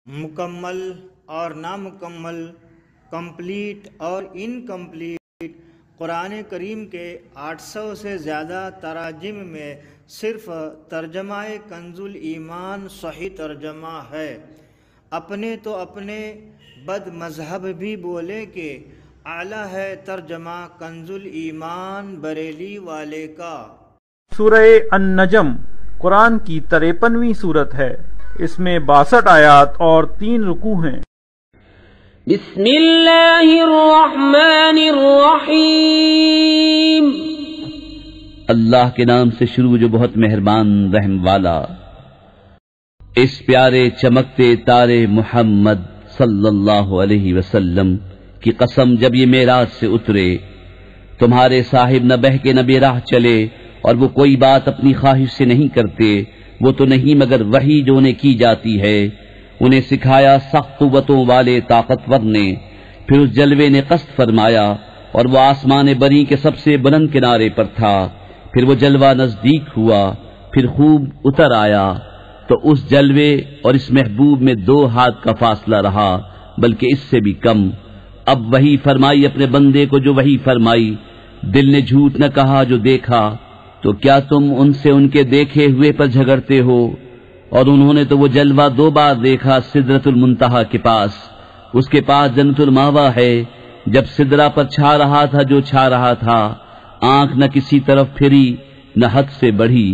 مکمل اور نامکمل، کمپلیٹ اور انکمپلیٹ، قرآن کریم کے 800 سے زیادہ تراجم میں صرف ترجمہ کنز الایمان صحیح ترجمہ ہے۔ اپنے تو اپنے بد مذہب بھی بولے کہ اعلیٰ ہے ترجمہ کنز الایمان بریلی والے کا۔ سورہ النجم قرآن کی 53ویں سورت ہے۔ اس میں 62 آیات اور 3 رکوع ہیں۔ بسم اللہ الرحمن الرحیم۔ اللہ کے نام سے شروع جو بہت مہربان رحم والا۔ اس پیارے چمکتے تارے محمد صلی اللہ علیہ وسلم کی قسم، جب یہ معراج سے اترے، تمہارے صاحب نہ بہکے نہ بے راہ چلے، اور وہ کوئی بات اپنی خواہش سے نہیں کرتے، وہ تو نہیں مگر وحی جو انہیں کی جاتی ہے۔ انہیں سکھایا سخت قوتوں والے طاقتور نے، پھر اس جلوے نے قصد فرمایا، اور وہ آسمان بری کے سب سے بلند کنارے پر تھا۔ پھر وہ جلوہ نزدیک ہوا، پھر خوب اتر آیا، تو اس جلوے اور اس محبوب میں 2 ہاتھ کا فاصلہ رہا، بلکہ اس سے بھی کم۔ اب وحی فرمائی اپنے بندے کو جو وحی فرمائی، دل نے جھوٹ نہ کہا جو دیکھا، تو کیا تم ان سے ان کے دیکھے ہوئے پر جھگڑتے ہو؟ اور انہوں نے تو وہ جلوہ 2 بار دیکھا سدرۃ المنتہا کے پاس، اس کے پاس جنت الماوا ہے۔ جب سدرہ پر چھا رہا تھا جو چھا رہا تھا، آنکھ نہ کسی طرف پھری نہ حد سے بڑھی۔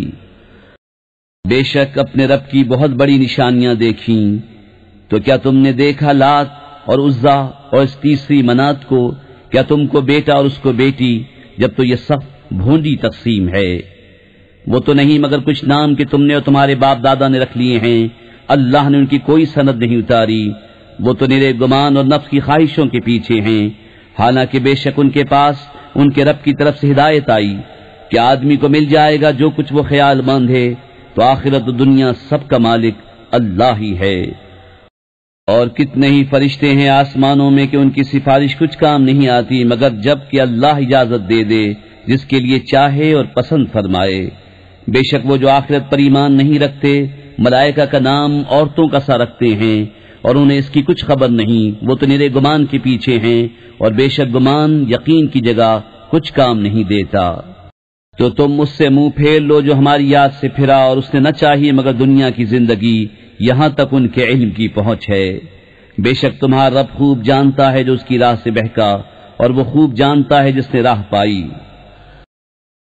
بے شک اپنے رب کی بہت بڑی نشانیاں دیکھیں، تو کیا تم نے دیکھا لات اور عزا اور اس تیسری منات کو؟ کیا تم کو بیٹا اور اس کو بیٹی؟ جب تو یہ سخت بھونڈی تقسیم ہے۔ وہ تو نہیں مگر کچھ نام کہ تم نے اور تمہارے باپ دادا نے رکھ لیے ہیں، اللہ نے ان کی کوئی سند نہیں اتاری۔ وہ تو نرے گمان اور نفس کی خواہشوں کے پیچھے ہیں، حالانکہ بے شک ان کے پاس ان کے رب کی طرف سے ہدایت آئی کہ آدمی کو مل جائے گا جو کچھ وہ خیال مند ہے، تو آخرت و دنیا سب کا مالک اللہ ہی ہے۔ اور کتنے ہی فرشتے ہیں آسمانوں میں کہ ان کی سفارش کچھ کام نہیں آتی مگر جب کہ اللہ اجازت دے دے جس کے لیے چاہے اور پسند فرمائے۔ بے شک وہ جو آخرت پر ایمان نہیں رکھتے، ملائکہ کا نام عورتوں کا سا رکھتے ہیں، اور انہیں اس کی کچھ خبر نہیں، وہ تو نرے گمان کے پیچھے ہیں، اور بے شک گمان یقین کی جگہ کچھ کام نہیں دیتا۔ تو تم اس سے منہ پھیر لو جو ہماری یاد سے پھرا، اور اس نے نہ چاہیے مگر دنیا کی زندگی، یہاں تک ان کے علم کی پہنچ ہے۔ بے شک تمہارا رب خوب جانتا ہے جو اس کی راہ سے بہکا، اور وہ خوب جانتا ہے جس نے راہ پائی۔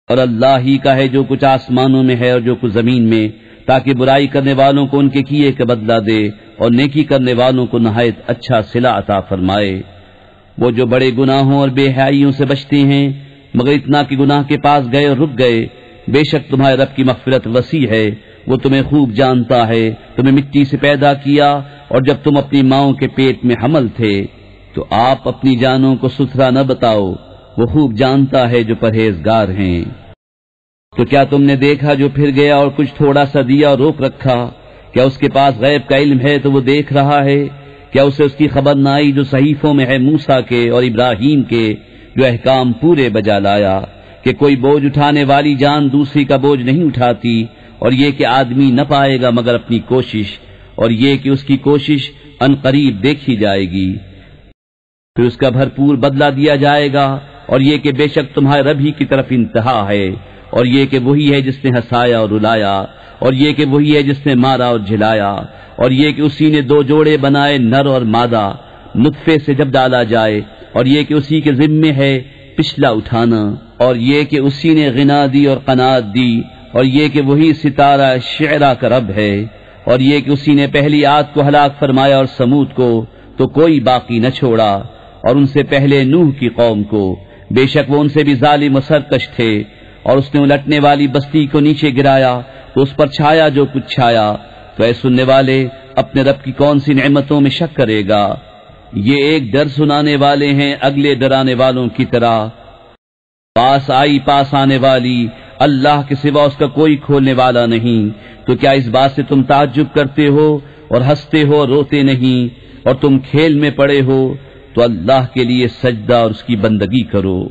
اور اللہ ہی کا ہے جو کچھ آسمانوں میں ہے اور جو کچھ زمین میں، تاکہ برائی کرنے والوں کو ان کے کیے کا بدلہ دے، اور نیکی کرنے والوں کو نہایت اچھا صلہ عطا فرمائے۔ وہ جو بڑے گناہوں اور بے حیائیوں سے بچتے ہیں مگر اتنا کہ گناہ کے پاس گئے اور رک گئے، بے شک تمہارے رب کی مغفرت وسیع ہے، وہ تمہیں خوب جانتا ہے۔ تمہیں مٹی سے پیدا کیا، اور جب تم اپنی ماؤں کے پیٹ میں حمل تھے تو آپ اپنی جانوں کو ستھرا نہ بتاؤ، وہ خوب جانتا ہے جو پرہیزگار ہیں۔ تو کیا تم نے دیکھا جو پھر گیا اور کچھ تھوڑا سا دیا اور روک رکھا؟ کیا اس کے پاس غیب کا علم ہے تو وہ دیکھ رہا ہے؟ کیا اسے اس کی خبر نہ آئی جو صحیفوں میں ہے موسیٰ کے اور ابراہیم کے، جو احکام پورے بجا لایا کہ کوئی بوجھ اٹھانے والی جان دوسری کا بوجھ نہیں اٹھاتی، اور یہ کہ آدمی نہ پائے گا مگر اپنی کوشش، اور یہ کہ اس کی کوشش ان قریب دیکھی جائے گی، پھر اس کا بھرپور بدلہ دیا جائے گا۔ اور یہ کہ بے شک تمہارے رب ہی کی طرف انتہا ہے، اور یہ کہ وہی ہے جس نے ہنسایا اور رلایا، اور یہ کہ وہی ہے جس نے مارا اور جھلایا، اور یہ کہ اسی نے 2 جوڑے بنائے نر اور مادہ نطفے سے جب ڈالا جائے، اور یہ کہ اسی کے ذمے ہے پچھلا اٹھانا، اور یہ کہ اسی نے غنا دی اور قناعت دی، اور یہ کہ وہی ستارہ شعرا کا رب ہے، اور یہ کہ اسی نے پہلی عاد کو ہلاک فرمایا اور سمود کو تو کوئی باقی نہ چھوڑا، اور ان سے پہلے نوح کی قوم کو، بے شک وہ ان سے بھی ظالم و سرکش تھے۔ اور اس نے الٹنے والی بستی کو نیچے گرایا تو اس پر چھایا جو کچھ چھایا۔ تو اے سننے والے، اپنے رب کی کون سی نعمتوں میں شک کرے گا؟ یہ ایک ڈر سنانے والے ہیں اگلے ڈرانے والوں کی طرح۔ پاس آئی پاس آنے والی، اللہ کے سوا اس کا کوئی کھولنے والا نہیں۔ تو کیا اس بات سے تم تعجب کرتے ہو اور ہنستے ہو اور روتے نہیں؟ اور تم کھیل میں پڑے ہو تو اللہ کے لیے سجدہ اور اس کی بندگی کرو۔